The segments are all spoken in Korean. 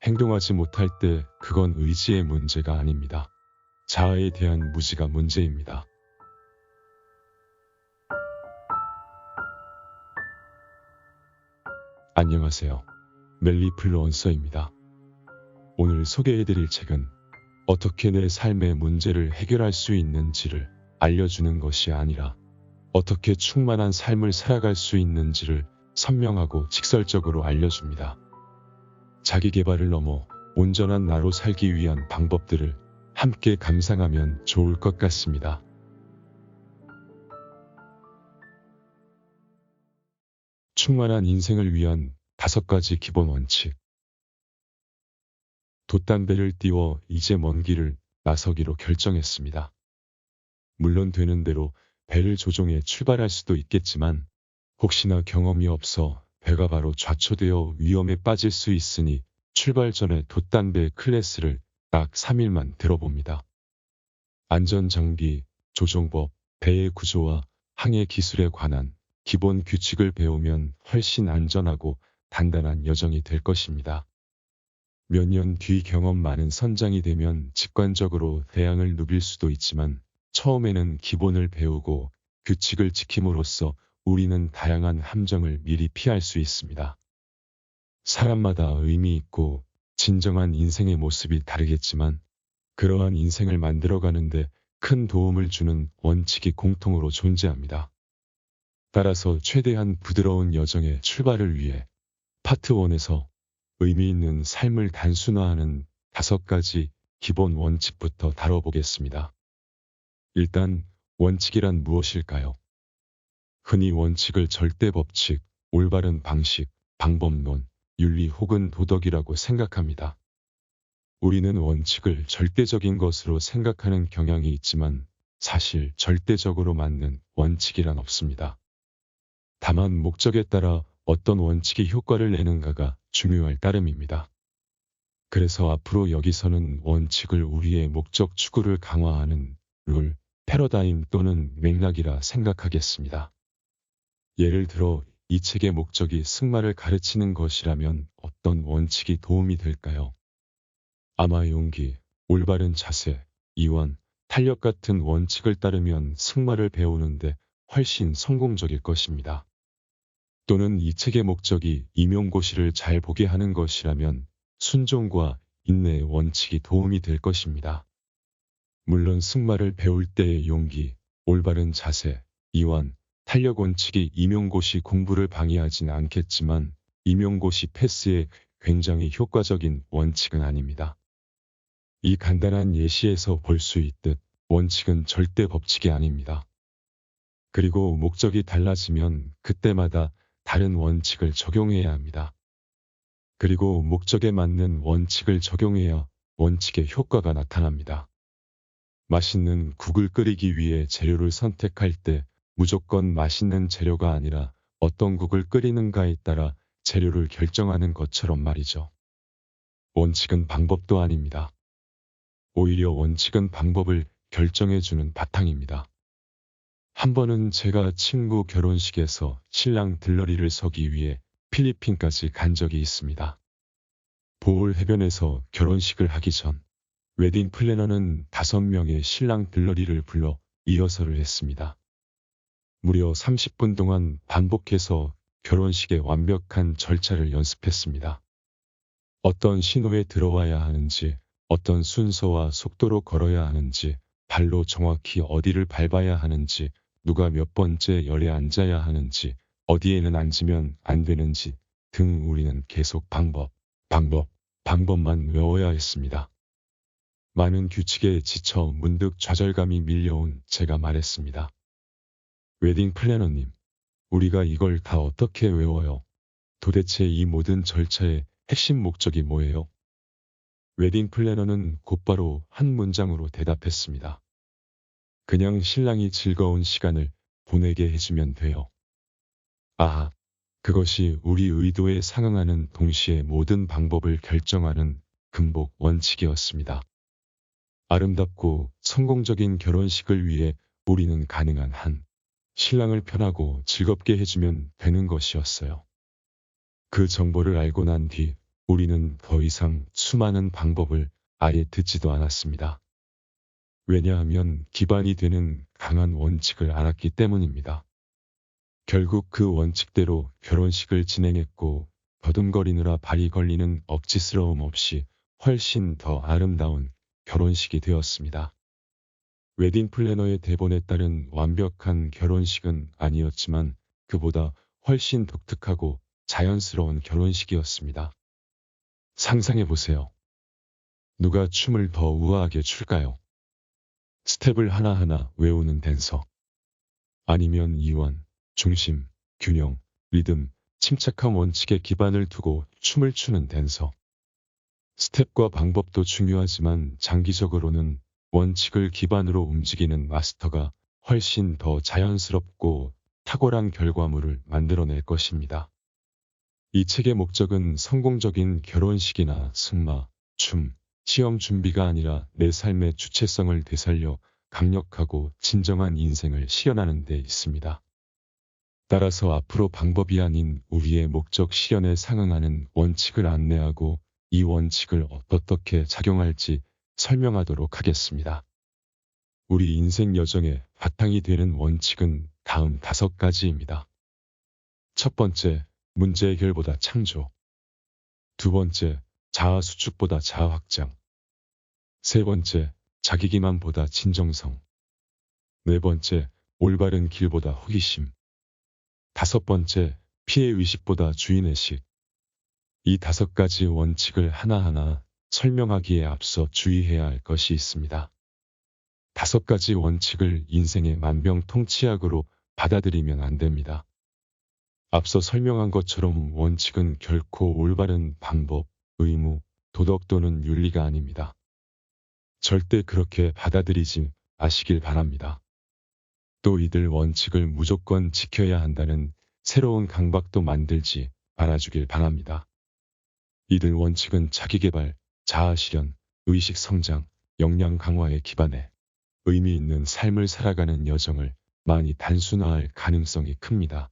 행동하지 못할 때 그건 의지의 문제가 아닙니다. 자아에 대한 무지가 문제입니다. 안녕하세요. 멜리플루언서입니다. 오늘 소개해드릴 책은 어떻게 내 삶의 문제를 해결할 수 있는지를 알려주는 것이 아니라 어떻게 충만한 삶을 살아갈 수 있는지를 선명하고 직설적으로 알려줍니다. 자기 개발을 넘어 온전한 나로 살기 위한 방법들을 함께 감상하면 좋을 것 같습니다. 충만한 인생을 위한 5가지 기본 원칙. 돛담배를 띄워 이제 먼 길을 나서기로 결정했습니다. 물론 되는 대로 배를 조종해 출발할 수도 있겠지만 혹시나 경험이 없어 배가 바로 좌초되어 위험에 빠질 수 있으니 출발 전에 돛담배 클래스를 딱 3일만 들어봅니다. 안전장비, 조종법, 배의 구조와 항해 기술에 관한 기본 규칙을 배우면 훨씬 안전하고 단단한 여정이 될 것입니다. 몇 년 뒤 경험 많은 선장이 되면 직관적으로 대양을 누빌 수도 있지만 처음에는 기본을 배우고 규칙을 지킴으로써 우리는 다양한 함정을 미리 피할 수 있습니다. 사람마다 의미 있고 진정한 인생의 모습이 다르겠지만 그러한 인생을 만들어가는데 큰 도움을 주는 원칙이 공통으로 존재합니다. 따라서 최대한 부드러운 여정의 출발을 위해 파트 1에서 의미 있는 삶을 단순화하는 5가지 기본 원칙부터 다뤄보겠습니다. 일단 원칙이란 무엇일까요? 흔히 원칙을 절대 법칙, 올바른 방식, 방법론, 윤리 혹은 도덕이라고 생각합니다. 우리는 원칙을 절대적인 것으로 생각하는 경향이 있지만 사실 절대적으로 맞는 원칙이란 없습니다. 다만 목적에 따라 어떤 원칙이 효과를 내는가가 중요할 따름입니다. 그래서 앞으로 여기서는 원칙을 우리의 목적 추구를 강화하는 룰, 패러다임 또는 맥락이라 생각하겠습니다. 예를 들어 이 책의 목적이 승마를 가르치는 것이라면 어떤 원칙이 도움이 될까요? 아마 용기, 올바른 자세, 이완, 탄력 같은 원칙을 따르면 승마를 배우는데 훨씬 성공적일 것입니다. 또는 이 책의 목적이 임용고시를 잘 보게 하는 것이라면 순종과 인내의 원칙이 도움이 될 것입니다. 물론 승마를 배울 때의 용기, 올바른 자세, 이완, 탄력 원칙이 임용고시 공부를 방해하진 않겠지만 임용고시 패스에 굉장히 효과적인 원칙은 아닙니다. 이 간단한 예시에서 볼 수 있듯 원칙은 절대 법칙이 아닙니다. 그리고 목적이 달라지면 그때마다 다른 원칙을 적용해야 합니다. 그리고 목적에 맞는 원칙을 적용해야 원칙의 효과가 나타납니다. 맛있는 국을 끓이기 위해 재료를 선택할 때 무조건 맛있는 재료가 아니라 어떤 국을 끓이는가에 따라 재료를 결정하는 것처럼 말이죠. 원칙은 방법도 아닙니다. 오히려 원칙은 방법을 결정해주는 바탕입니다. 한 번은 제가 친구 결혼식에서 신랑 들러리를 서기 위해 필리핀까지 간 적이 있습니다. 보홀 해변에서 결혼식을 하기 전 웨딩 플래너는 5명의 신랑 들러리를 불러 리허설을 했습니다. 무려 30분 동안 반복해서 결혼식의 완벽한 절차를 연습했습니다. 어떤 신호에 들어와야 하는지, 어떤 순서와 속도로 걸어야 하는지, 발로 정확히 어디를 밟아야 하는지, 누가 몇 번째 열에 앉아야 하는지, 어디에는 앉으면 안 되는지 등 우리는 계속 방법만 외워야 했습니다. 많은 규칙에 지쳐 문득 좌절감이 밀려온 제가 말했습니다. 웨딩 플래너님, 우리가 이걸 다 어떻게 외워요? 도대체 이 모든 절차의 핵심 목적이 뭐예요? 웨딩 플래너는 곧바로 한 문장으로 대답했습니다. 그냥 신랑이 즐거운 시간을 보내게 해주면 돼요. 아하, 그것이 우리 의도에 상응하는 동시에 모든 방법을 결정하는 근복 원칙이었습니다. 아름답고 성공적인 결혼식을 위해 우리는 가능한 한 신랑을 편하고 즐겁게 해주면 되는 것이었어요. 그 정보를 알고 난 뒤 우리는 더 이상 수많은 방법을 아예 듣지도 않았습니다. 왜냐하면 기반이 되는 강한 원칙을 알았기 때문입니다. 결국 그 원칙대로 결혼식을 진행했고 더듬거리느라 발이 걸리는 억지스러움 없이 훨씬 더 아름다운 결혼식이 되었습니다. 웨딩 플래너의 대본에 따른 완벽한 결혼식은 아니었지만 그보다 훨씬 독특하고 자연스러운 결혼식이었습니다. 상상해보세요. 누가 춤을 더 우아하게 출까요? 스텝을 하나하나 외우는 댄서. 아니면 이완, 중심, 균형, 리듬, 침착한 원칙에 기반을 두고 춤을 추는 댄서. 스텝과 방법도 중요하지만 장기적으로는 원칙을 기반으로 움직이는 마스터가 훨씬 더 자연스럽고 탁월한 결과물을 만들어낼 것입니다. 이 책의 목적은 성공적인 결혼식이나 승마, 춤, 시험 준비가 아니라 내 삶의 주체성을 되살려 강력하고 진정한 인생을 실현하는 데 있습니다. 따라서 앞으로 방법이 아닌 우리의 목적 실현에 상응하는 원칙을 안내하고 이 원칙을 어떻게 작용할지 설명하도록 하겠습니다. 우리 인생 여정의 바탕이 되는 원칙은 다음 5가지입니다. 첫 번째, 문제 해결보다 창조. 두 번째, 자아 수축보다 자아 확장. 세 번째, 자기 기만보다 진정성. 네 번째, 올바른 길보다 호기심. 다섯 번째, 피해 의식보다 주인의식. 이 5가지 원칙을 하나하나 설명하기에 앞서 주의해야 할 것이 있습니다. 5가지 원칙을 인생의 만병통치약으로 받아들이면 안 됩니다. 앞서 설명한 것처럼 원칙은 결코 올바른 방법, 의무, 도덕 또는 윤리가 아닙니다. 절대 그렇게 받아들이지 마시길 바랍니다. 또 이들 원칙을 무조건 지켜야 한다는 새로운 강박도 만들지 말아주길 바랍니다. 이들 원칙은 자기개발, 자아실현, 의식 성장, 역량 강화에 기반해 의미 있는 삶을 살아가는 여정을 많이 단순화할 가능성이 큽니다.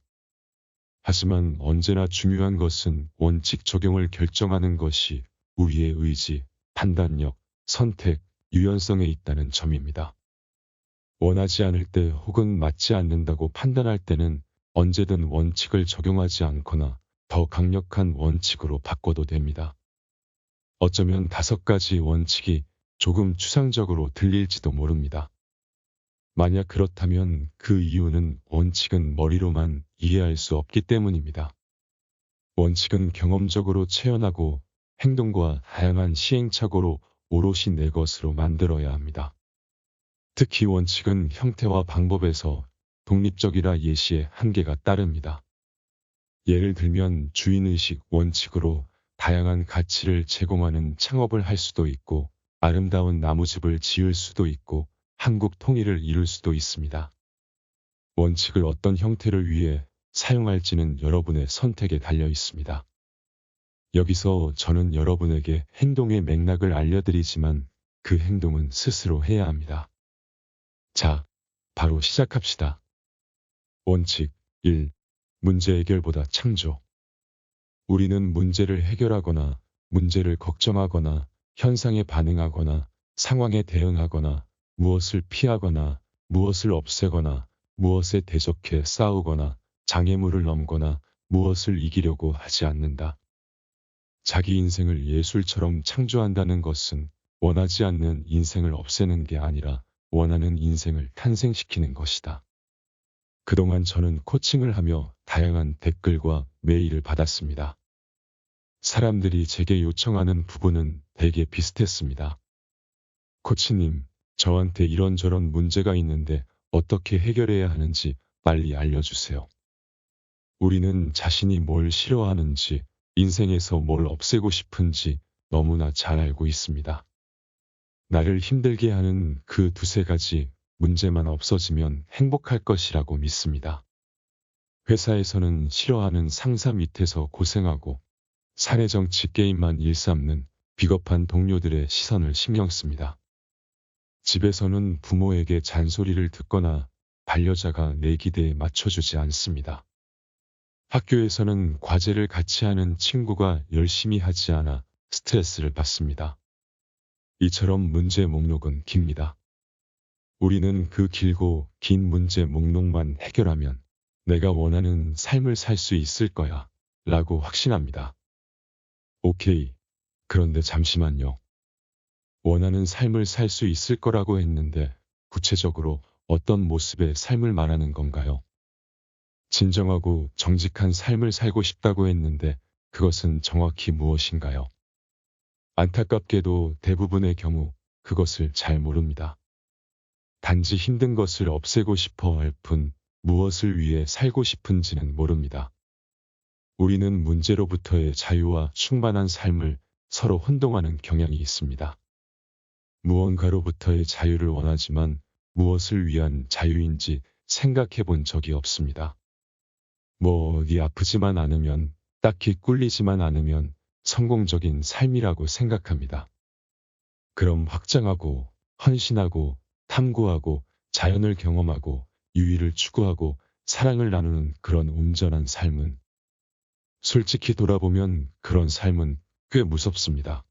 하지만 언제나 중요한 것은 원칙 적용을 결정하는 것이 우리의 의지, 판단력, 선택, 유연성에 있다는 점입니다. 원하지 않을 때 혹은 맞지 않는다고 판단할 때는 언제든 원칙을 적용하지 않거나 더 강력한 원칙으로 바꿔도 됩니다. 어쩌면 5가지 원칙이 조금 추상적으로 들릴지도 모릅니다. 만약 그렇다면 그 이유는 원칙은 머리로만 이해할 수 없기 때문입니다. 원칙은 경험적으로 체현하고 행동과 다양한 시행착오로 오롯이 내 것으로 만들어야 합니다. 특히 원칙은 형태와 방법에서 독립적이라 예시에 한계가 따릅니다. 예를 들면 주인의식 원칙으로 다양한 가치를 제공하는 창업을 할 수도 있고 아름다운 나무집을 지을 수도 있고 한국 통일을 이룰 수도 있습니다. 원칙을 어떤 형태를 위해 사용할지는 여러분의 선택에 달려 있습니다. 여기서 저는 여러분에게 행동의 맥락을 알려드리지만 그 행동은 스스로 해야 합니다. 자, 바로 시작합시다. 원칙 1. 문제 해결보다 창조. 우리는 문제를 해결하거나 문제를 걱정하거나 현상에 반응하거나 상황에 대응하거나 무엇을 피하거나 무엇을 없애거나 무엇에 대적해 싸우거나 장애물을 넘거나 무엇을 이기려고 하지 않는다. 자기 인생을 예술처럼 창조한다는 것은 원하지 않는 인생을 없애는 게 아니라 원하는 인생을 탄생시키는 것이다. 그동안 저는 코칭을 하며 다양한 댓글과 메일을 받았습니다. 사람들이 제게 요청하는 부분은 대개 비슷했습니다. 코치님, 저한테 이런저런 문제가 있는데 어떻게 해결해야 하는지 빨리 알려주세요. 우리는 자신이 뭘 싫어하는지, 인생에서 뭘 없애고 싶은지 너무나 잘 알고 있습니다. 나를 힘들게 하는 그 2-3가지 문제만 없어지면 행복할 것이라고 믿습니다. 회사에서는 싫어하는 상사 밑에서 고생하고 사내 정치 게임만 일삼는 비겁한 동료들의 시선을 신경 씁니다. 집에서는 부모에게 잔소리를 듣거나 반려자가 내 기대에 맞춰주지 않습니다. 학교에서는 과제를 같이 하는 친구가 열심히 하지 않아 스트레스를 받습니다. 이처럼 문제 목록은 깁니다. 우리는 그 길고 긴 문제 목록만 해결하면 내가 원하는 삶을 살 수 있을 거야 라고 확신합니다. 오케이. 그런데 잠시만요. 원하는 삶을 살 수 있을 거라고 했는데 구체적으로 어떤 모습의 삶을 말하는 건가요? 진정하고 정직한 삶을 살고 싶다고 했는데 그것은 정확히 무엇인가요? 안타깝게도 대부분의 경우 그것을 잘 모릅니다. 단지 힘든 것을 없애고 싶어 할 뿐 무엇을 위해 살고 싶은지는 모릅니다. 우리는 문제로부터의 자유와 충만한 삶을 서로 혼동하는 경향이 있습니다. 무언가로부터의 자유를 원하지만 무엇을 위한 자유인지 생각해 본 적이 없습니다. 뭐 어디 아프지만 않으면, 딱히 꿀리지만 않으면 성공적인 삶이라고 생각합니다. 그럼 확장하고, 헌신하고, 탐구하고, 자연을 경험하고, 유의를 추구하고, 사랑을 나누는 그런 온전한 삶은, 솔직히 돌아보면 그런 삶은 꽤 무섭습니다.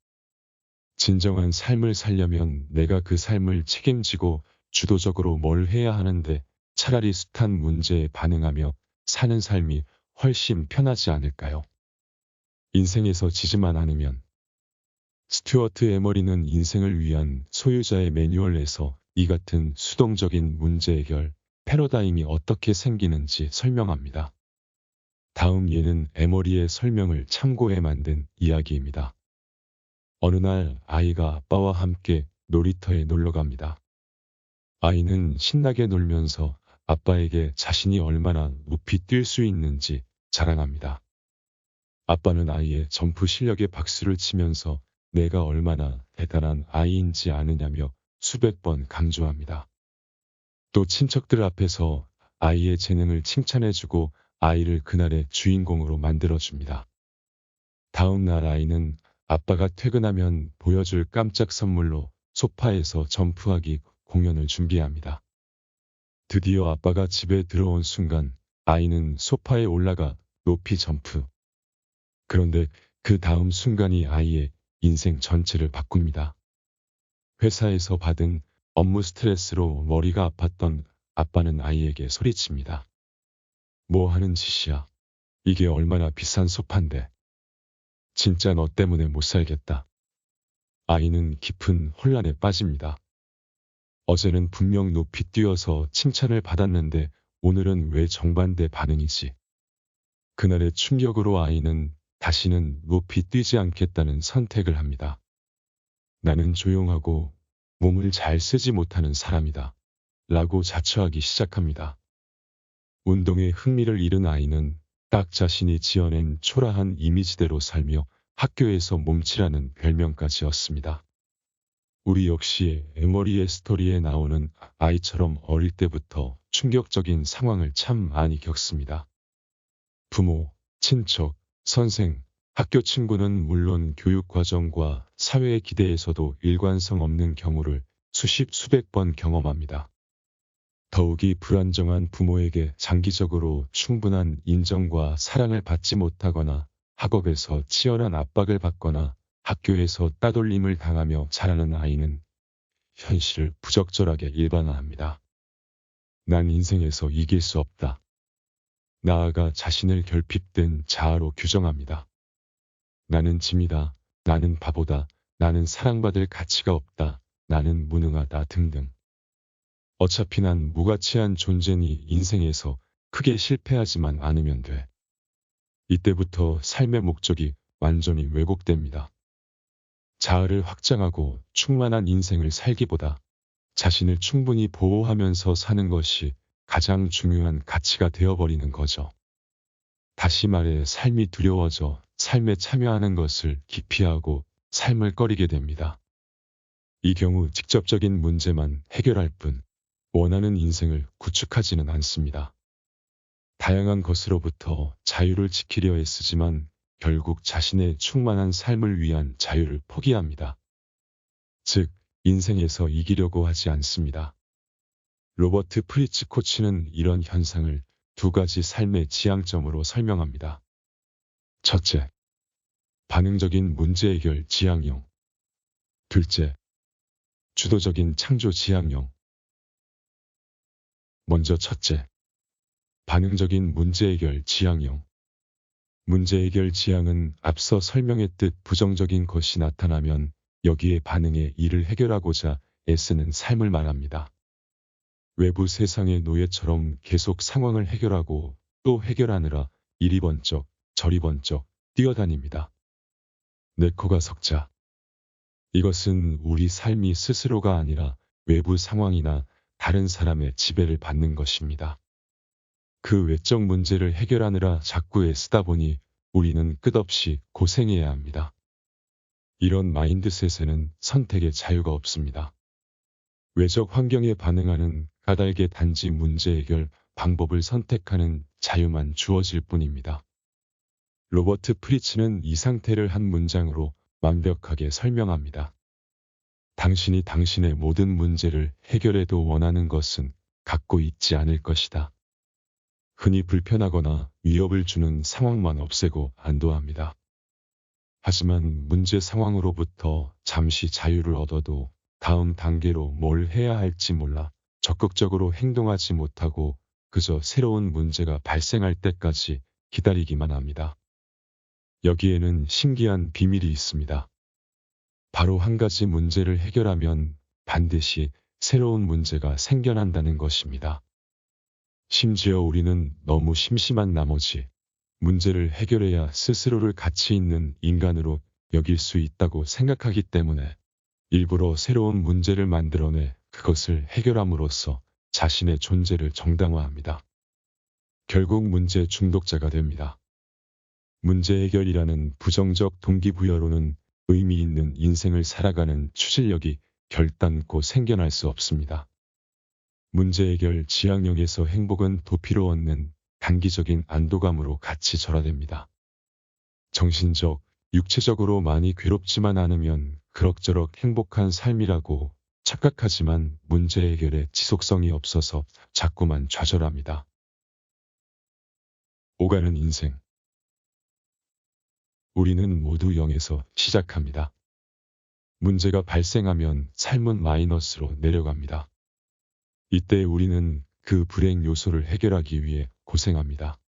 진정한 삶을 살려면 내가 그 삶을 책임지고 주도적으로 뭘 해야 하는데 차라리 숱한 문제에 반응하며 사는 삶이 훨씬 편하지 않을까요? 인생에서 지지만 않으면. 스튜어트 에머리는 인생을 위한 소유자의 매뉴얼에서 이 같은 수동적인 문제 해결 패러다임이 어떻게 생기는지 설명합니다. 다음 예는 에머리의 설명을 참고해 만든 이야기입니다. 어느 날 아이가 아빠와 함께 놀이터에 놀러 갑니다. 아이는 신나게 놀면서 아빠에게 자신이 얼마나 높이 뛸 수 있는지 자랑합니다. 아빠는 아이의 점프 실력에 박수를 치면서 내가 얼마나 대단한 아이인지 아느냐며 수백 번 강조합니다. 또 친척들 앞에서 아이의 재능을 칭찬해주고 아이를 그날의 주인공으로 만들어줍니다. 다음 날 아이는 아빠가 퇴근하면 보여줄 깜짝 선물로 소파에서 점프하기 공연을 준비합니다. 드디어 아빠가 집에 들어온 순간 아이는 소파에 올라가 높이 점프. 그런데 그 다음 순간이 아이의 인생 전체를 바꿉니다. 회사에서 받은 업무 스트레스로 머리가 아팠던 아빠는 아이에게 소리칩니다. 뭐 하는 짓이야. 이게 얼마나 비싼 소파인데. 진짜 너 때문에 못 살겠다. 아이는 깊은 혼란에 빠집니다. 어제는 분명 높이 뛰어서 칭찬을 받았는데 오늘은 왜 정반대 반응이지? 그날의 충격으로 아이는 다시는 높이 뛰지 않겠다는 선택을 합니다. 나는 조용하고 몸을 잘 쓰지 못하는 사람이다. 라고 자처하기 시작합니다. 운동에 흥미를 잃은 아이는 딱 자신이 지어낸 초라한 이미지대로 살며 학교에서 몸치라는 별명까지 얻습니다. 우리 역시 에머리의 스토리에 나오는 아이처럼 어릴 때부터 충격적인 상황을 참 많이 겪습니다. 부모, 친척, 선생, 학교 친구는 물론 교육 과정과 사회의 기대에서도 일관성 없는 경우를 수백 번 경험합니다. 더욱이 불안정한 부모에게 장기적으로 충분한 인정과 사랑을 받지 못하거나 학업에서 치열한 압박을 받거나 학교에서 따돌림을 당하며 자라는 아이는 현실을 부적절하게 일반화합니다. 난 인생에서 이길 수 없다. 나아가 자신을 결핍된 자아로 규정합니다. 나는 짐이다. 나는 바보다. 나는 사랑받을 가치가 없다. 나는 무능하다 등등. 어차피 난 무가치한 존재니 인생에서 크게 실패하지만 않으면 돼. 이때부터 삶의 목적이 완전히 왜곡됩니다. 자아를 확장하고 충만한 인생을 살기보다 자신을 충분히 보호하면서 사는 것이 가장 중요한 가치가 되어버리는 거죠. 다시 말해 삶이 두려워져 삶에 참여하는 것을 기피하고 삶을 꺼리게 됩니다. 이 경우 직접적인 문제만 해결할 뿐 원하는 인생을 구축하지는 않습니다. 다양한 것으로부터 자유를 지키려 애쓰지만 결국 자신의 충만한 삶을 위한 자유를 포기합니다. 즉, 인생에서 이기려고 하지 않습니다. 로버트 프리츠 코치는 이런 현상을 두 가지 삶의 지향점으로 설명합니다. 첫째, 반응적인 문제 해결 지향형. 둘째, 주도적인 창조 지향형. 먼저 첫째, 반응적인 문제 해결 지향형. 문제 해결 지향은 앞서 설명했듯 부정적인 것이 나타나면 여기에 반응해 이를 해결하고자 애쓰는 삶을 말합니다. 외부 세상의 노예처럼 계속 상황을 해결하고 또 해결하느라 이리 번쩍 저리 번쩍 뛰어다닙니다. 내 코가 석자. 이것은 우리 삶이 스스로가 아니라 외부 상황이나 다른 사람의 지배를 받는 것입니다. 그 외적 문제를 해결하느라 자꾸 애쓰다 보니 우리는 끝없이 고생해야 합니다. 이런 마인드셋에는 선택의 자유가 없습니다. 외적 환경에 반응하는 까닭에 단지 문제 해결 방법을 선택하는 자유만 주어질 뿐입니다. 로버트 프리츠는 이 상태를 한 문장으로 완벽하게 설명합니다. 당신이 당신의 모든 문제를 해결해도 원하는 것은 갖고 있지 않을 것이다. 흔히 불편하거나 위협을 주는 상황만 없애고 안도합니다. 하지만 문제 상황으로부터 잠시 자유를 얻어도 다음 단계로 뭘 해야 할지 몰라 적극적으로 행동하지 못하고 그저 새로운 문제가 발생할 때까지 기다리기만 합니다. 여기에는 신기한 비밀이 있습니다. 바로 한 가지 문제를 해결하면 반드시 새로운 문제가 생겨난다는 것입니다. 심지어 우리는 너무 심심한 나머지 문제를 해결해야 스스로를 가치 있는 인간으로 여길 수 있다고 생각하기 때문에 일부러 새로운 문제를 만들어내 그것을 해결함으로써 자신의 존재를 정당화합니다. 결국 문제 중독자가 됩니다. 문제 해결이라는 부정적 동기부여로는 의미 있는 인생을 살아가는 추진력이 결단코 생겨날 수 없습니다. 문제 해결 지향형에서 행복은 도피로 얻는 단기적인 안도감으로 같이 절하됩니다. 정신적, 육체적으로 많이 괴롭지만 않으면 그럭저럭 행복한 삶이라고 착각하지만 문제 해결에 지속성이 없어서 자꾸만 좌절합니다. 오가는 인생. 우리는 모두 0에서 시작합니다. 문제가 발생하면 삶은 마이너스로 내려갑니다. 이때 우리는 그 불행 요소를 해결하기 위해 고생합니다.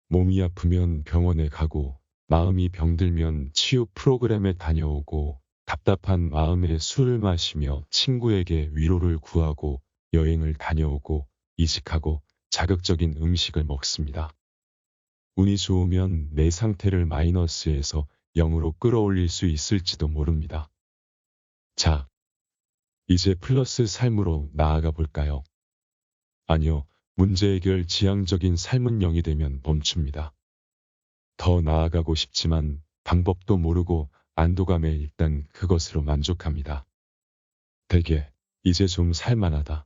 몸이 아프면 병원에 가고 마음이 병들면 치유 프로그램에 다녀오고 답답한 마음에 술을 마시며 친구에게 위로를 구하고 여행을 다녀오고 이직하고 자극적인 음식을 먹습니다. 운이 좋으면 내 상태를 마이너스에서 0으로 끌어올릴 수 있을지도 모릅니다. 자, 이제 플러스 삶으로 나아가 볼까요? 아니요, 문제 해결 지향적인 삶은 0이 되면 멈춥니다. 더 나아가고 싶지만 방법도 모르고 안도감에 일단 그것으로 만족합니다. 대개 이제 좀 살만하다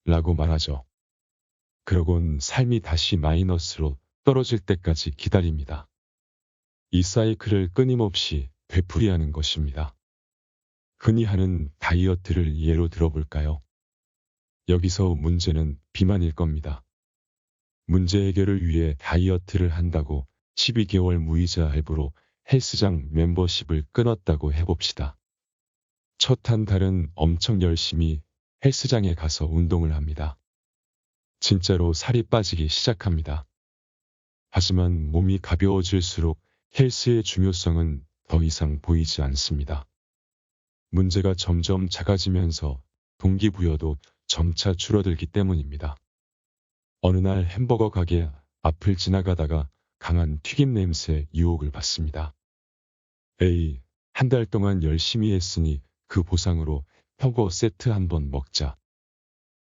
라고 말하죠. 그러곤 삶이 다시 마이너스로 떨어질 때까지 기다립니다. 이 사이클을 끊임없이 되풀이하는 것입니다. 흔히 하는 다이어트를 예로 들어볼까요? 여기서 문제는 비만일 겁니다. 문제 해결을 위해 다이어트를 한다고 12개월 무이자 할부로 헬스장 멤버십을 끊었다고 해봅시다. 첫 한 달은 엄청 열심히 헬스장에 가서 운동을 합니다. 진짜로 살이 빠지기 시작합니다. 하지만 몸이 가벼워질수록 헬스의 중요성은 더 이상 보이지 않습니다. 문제가 점점 작아지면서 동기부여도 점차 줄어들기 때문입니다. 어느 날 햄버거 가게 앞을 지나가다가 강한 튀김 냄새에 유혹을 받습니다. 에이, 한 달 동안 열심히 했으니 그 보상으로 햄버거 세트 한 번 먹자.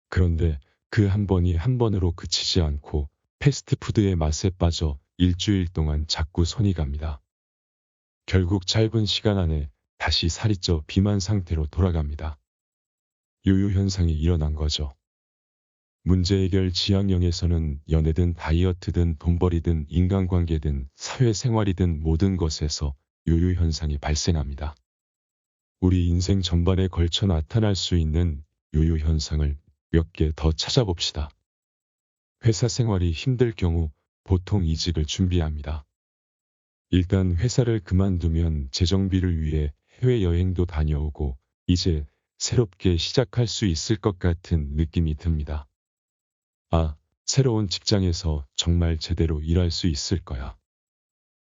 그런데 그 한 번이 한 번으로 그치지 않고 패스트푸드의 맛에 빠져 일주일 동안 자꾸 손이 갑니다. 결국 짧은 시간 안에 다시 살이 쪄 비만 상태로 돌아갑니다. 요요 현상이 일어난 거죠. 문제 해결 지향형에서는 연애든 다이어트든 돈벌이든 인간관계든 사회생활이든 모든 것에서 요요 현상이 발생합니다. 우리 인생 전반에 걸쳐 나타날 수 있는 요요 현상을 몇 개 더 찾아봅시다. 회사 생활이 힘들 경우 보통 이직을 준비합니다. 일단 회사를 그만두면 재정비를 위해 해외여행도 다녀오고 이제 새롭게 시작할 수 있을 것 같은 느낌이 듭니다. 아, 새로운 직장에서 정말 제대로 일할 수 있을 거야.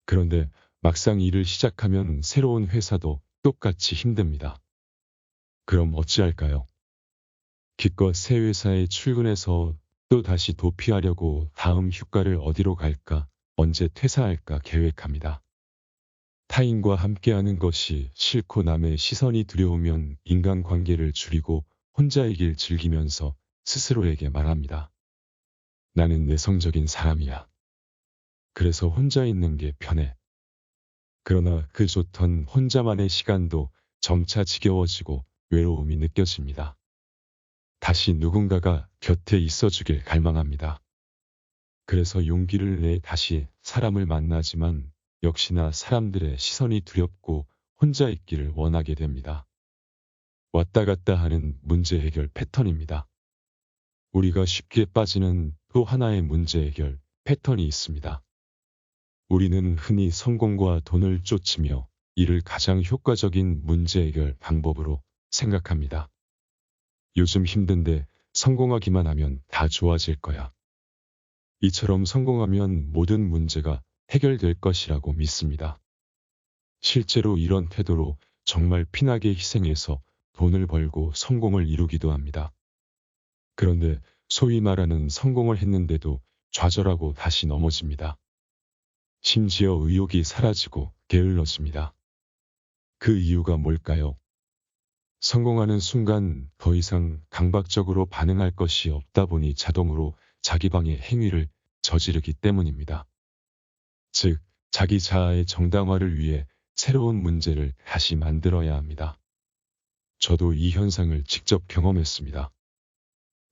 그런데 막상 일을 시작하면 새로운 회사도 똑같이 힘듭니다. 그럼 어찌할까요? 기껏 새 회사에 출근해서 또 다시 도피하려고 다음 휴가를 어디로 갈까, 언제 퇴사할까 계획합니다. 타인과 함께하는 것이 싫고 남의 시선이 두려우면 인간관계를 줄이고 혼자이길 즐기면서 스스로에게 말합니다. 나는 내성적인 사람이야. 그래서 혼자 있는 게 편해. 그러나 그 좋던 혼자만의 시간도 점차 지겨워지고 외로움이 느껴집니다. 다시 누군가가 곁에 있어주길 갈망합니다. 그래서 용기를 내 다시 사람을 만나지만 역시나 사람들의 시선이 두렵고 혼자 있기를 원하게 됩니다. 왔다 갔다 하는 문제 해결 패턴입니다. 우리가 쉽게 빠지는 또 하나의 문제 해결 패턴이 있습니다. 우리는 흔히 성공과 돈을 쫓으며 이를 가장 효과적인 문제 해결 방법으로 생각합니다. 요즘 힘든데 성공하기만 하면 다 좋아질 거야. 이처럼 성공하면 모든 문제가 해결될 것이라고 믿습니다. 실제로 이런 태도로 정말 피나게 희생해서 돈을 벌고 성공을 이루기도 합니다. 그런데 소위 말하는 성공을 했는데도 좌절하고 다시 넘어집니다. 심지어 의욕이 사라지고 게을러집니다. 그 이유가 뭘까요? 성공하는 순간 더 이상 강박적으로 반응할 것이 없다 보니 자동으로 자기 방해 행위를 저지르기 때문입니다. 즉, 자기 자아의 정당화를 위해 새로운 문제를 다시 만들어야 합니다. 저도 이 현상을 직접 경험했습니다.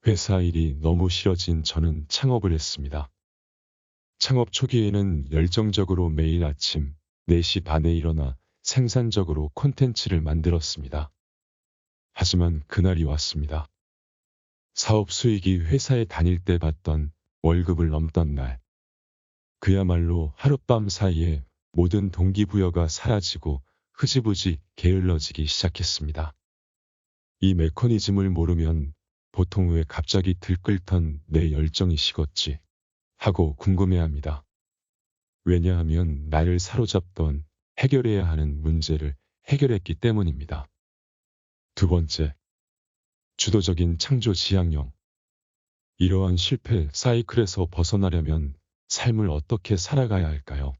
회사 일이 너무 싫어진 저는 창업을 했습니다. 창업 초기에는 열정적으로 매일 아침 4시 반에 일어나 생산적으로 콘텐츠를 만들었습니다. 하지만 그날이 왔습니다. 사업 수익이 회사에 다닐 때 받던 월급을 넘던 날. 그야말로 하룻밤 사이에 모든 동기부여가 사라지고 흐지부지 게을러지기 시작했습니다. 이 메커니즘을 모르면 보통 왜 갑자기 들끓던 내 열정이 식었지 하고 궁금해합니다. 왜냐하면 나를 사로잡던 해결해야 하는 문제를 해결했기 때문입니다. 두 번째, 주도적인 창조 지향형. 이러한 실패 사이클에서 벗어나려면 삶을 어떻게 살아가야 할까요?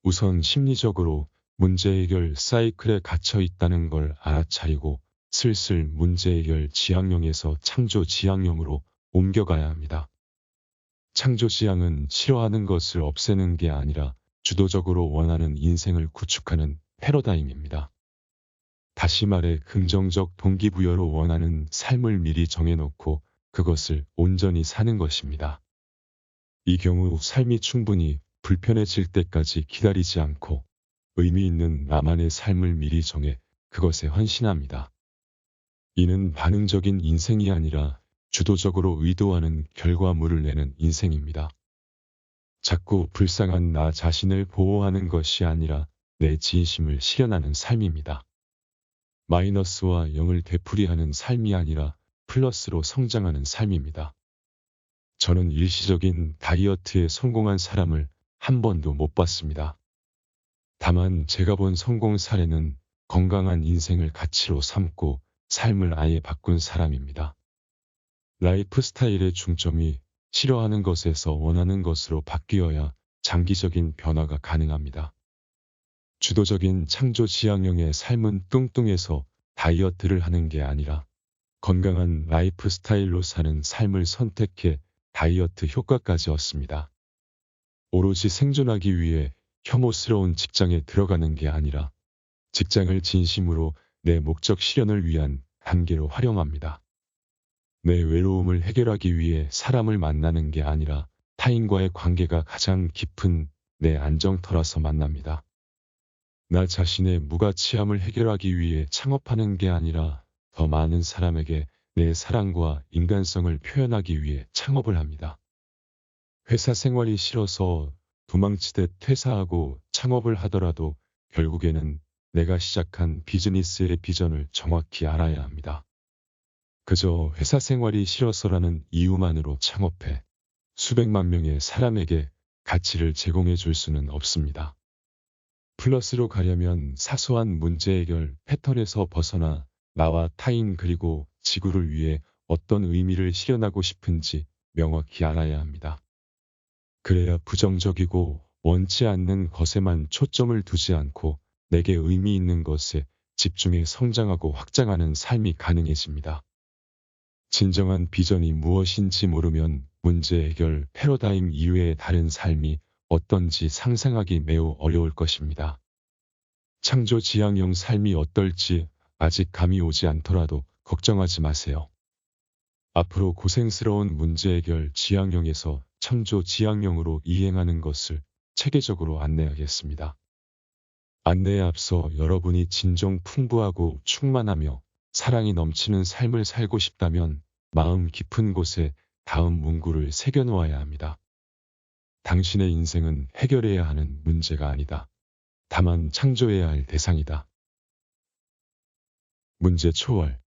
우선 심리적으로 문제 해결 사이클에 갇혀 있다는 걸 알아차리고 슬슬 문제 해결 지향형에서 창조 지향형으로 옮겨가야 합니다. 창조 지향은 싫어하는 것을 없애는 게 아니라 주도적으로 원하는 인생을 구축하는 패러다임입니다. 다시 말해 긍정적 동기부여로 원하는 삶을 미리 정해놓고 그것을 온전히 사는 것입니다. 이 경우 삶이 충분히 불편해질 때까지 기다리지 않고 의미 있는 나만의 삶을 미리 정해 그것에 헌신합니다. 이는 반응적인 인생이 아니라 주도적으로 의도하는 결과물을 내는 인생입니다. 자꾸 불쌍한 나 자신을 보호하는 것이 아니라 내 진심을 실현하는 삶입니다. 마이너스와 0을 되풀이하는 삶이 아니라 플러스로 성장하는 삶입니다. 저는 일시적인 다이어트에 성공한 사람을 한 번도 못 봤습니다. 다만 제가 본 성공 사례는 건강한 인생을 가치로 삼고 삶을 아예 바꾼 사람입니다. 라이프 스타일의 중점이 싫어하는 것에서 원하는 것으로 바뀌어야 장기적인 변화가 가능합니다. 주도적인 창조 지향형의 삶은 뚱뚱해서 다이어트를 하는 게 아니라 건강한 라이프 스타일로 사는 삶을 선택해 다이어트 효과까지 얻습니다. 오로지 생존하기 위해 혐오스러운 직장에 들어가는 게 아니라 직장을 진심으로 내 목적 실현을 위한 단계로 활용합니다. 내 외로움을 해결하기 위해 사람을 만나는 게 아니라 타인과의 관계가 가장 깊은 내 안정터라서 만납니다. 나 자신의 무가치함을 해결하기 위해 창업하는 게 아니라 더 많은 사람에게 내 사랑과 인간성을 표현하기 위해 창업을 합니다. 회사 생활이 싫어서 도망치듯 퇴사하고 창업을 하더라도 결국에는 내가 시작한 비즈니스의 비전을 정확히 알아야 합니다. 그저 회사 생활이 싫어서라는 이유만으로 창업해 수백만 명의 사람에게 가치를 제공해 줄 수는 없습니다. 플러스로 가려면 사소한 문제 해결 패턴에서 벗어나 나와 타인 그리고 지구를 위해 어떤 의미를 실현하고 싶은지 명확히 알아야 합니다. 그래야 부정적이고 원치 않는 것에만 초점을 두지 않고 내게 의미 있는 것에 집중해 성장하고 확장하는 삶이 가능해집니다. 진정한 비전이 무엇인지 모르면 문제 해결 패러다임 이외의 다른 삶이 어떤지 상상하기 매우 어려울 것입니다. 창조 지향형 삶이 어떨지 아직 감이 오지 않더라도 걱정하지 마세요. 앞으로 고생스러운 문제 해결 지향형에서 창조 지향형으로 이행하는 것을 체계적으로 안내하겠습니다. 안내에 앞서 여러분이 진정 풍부하고 충만하며 사랑이 넘치는 삶을 살고 싶다면 마음 깊은 곳에 다음 문구를 새겨놓아야 합니다. 당신의 인생은 해결해야 하는 문제가 아니다. 다만 창조해야 할 대상이다. 문제 초월.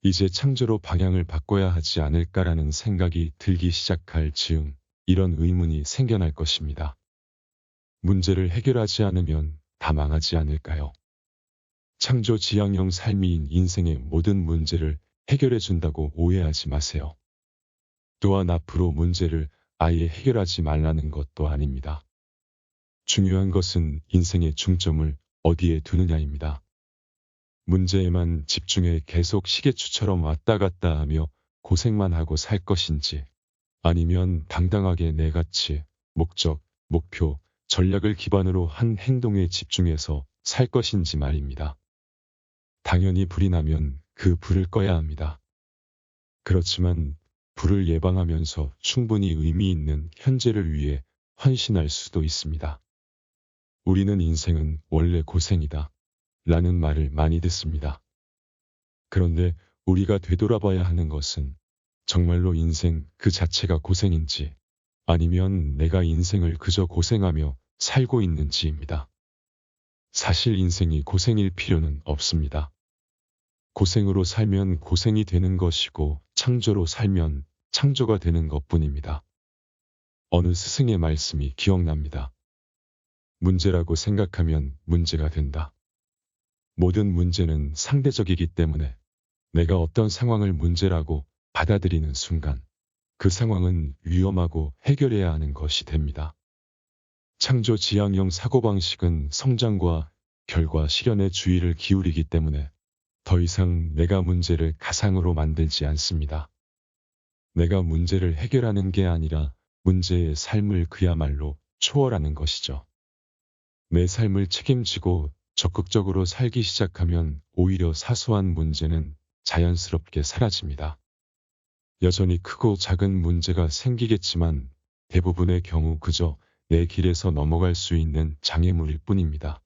이제 창조로 방향을 바꿔야 하지 않을까라는 생각이 들기 시작할 즈음 이런 의문이 생겨날 것입니다. 문제를 해결하지 않으면 다 망하지 않을까요? 창조 지향형 삶인 인생의 모든 문제를 해결해 준다고 오해하지 마세요. 또한 앞으로 문제를 아예 해결하지 말라는 것도 아닙니다. 중요한 것은 인생의 중점을 어디에 두느냐입니다. 문제에만 집중해 계속 시계추처럼 왔다 갔다 하며 고생만 하고 살 것인지 아니면 당당하게 내 가치, 목적, 목표, 전략을 기반으로 한 행동에 집중해서 살 것인지 말입니다. 당연히 불이 나면 그 불을 꺼야 합니다. 그렇지만 불을 예방하면서 충분히 의미 있는 현재를 위해 헌신할 수도 있습니다. 우리는 인생은 원래 고생이다 라는 말을 많이 듣습니다. 그런데 우리가 되돌아봐야 하는 것은 정말로 인생 그 자체가 고생인지 아니면 내가 인생을 그저 고생하며 살고 있는지입니다. 사실 인생이 고생일 필요는 없습니다. 고생으로 살면 고생이 되는 것이고 창조로 살면 창조가 되는 것뿐입니다. 어느 스승의 말씀이 기억납니다. 문제라고 생각하면 문제가 된다. 모든 문제는 상대적이기 때문에 내가 어떤 상황을 문제라고 받아들이는 순간 그 상황은 위험하고 해결해야 하는 것이 됩니다. 창조 지향형 사고방식은 성장과 결과 실현에 주의를 기울이기 때문에 더 이상 내가 문제를 가상으로 만들지 않습니다. 내가 문제를 해결하는 게 아니라 문제의 삶을 그야말로 초월하는 것이죠. 내 삶을 책임지고 적극적으로 살기 시작하면 오히려 사소한 문제는 자연스럽게 사라집니다. 여전히 크고 작은 문제가 생기겠지만 대부분의 경우 그저 내 길에서 넘어갈 수 있는 장애물일 뿐입니다.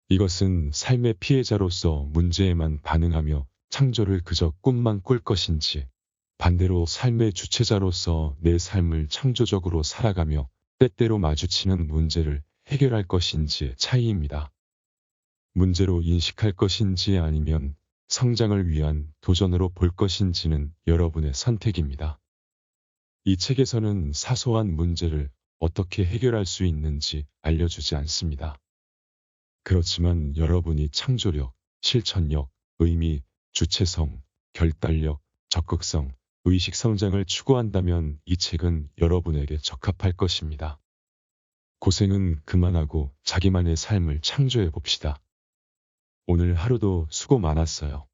이것은 삶의 피해자로서 문제에만 반응하며 창조를 그저 꿈만 꿀 것인지 반대로 삶의 주체자로서 내 삶을 창조적으로 살아가며 때때로 마주치는 문제를 해결할 것인지의 차이입니다. 문제로 인식할 것인지 아니면 성장을 위한 도전으로 볼 것인지는 여러분의 선택입니다. 이 책에서는 사소한 문제를 어떻게 해결할 수 있는지 알려주지 않습니다. 그렇지만 여러분이 창조력, 실천력, 의미, 주체성, 결단력, 적극성, 의식 성장을 추구한다면 이 책은 여러분에게 적합할 것입니다. 고생은 그만하고 자기만의 삶을 창조해 봅시다. 오늘 하루도 수고 많았어요.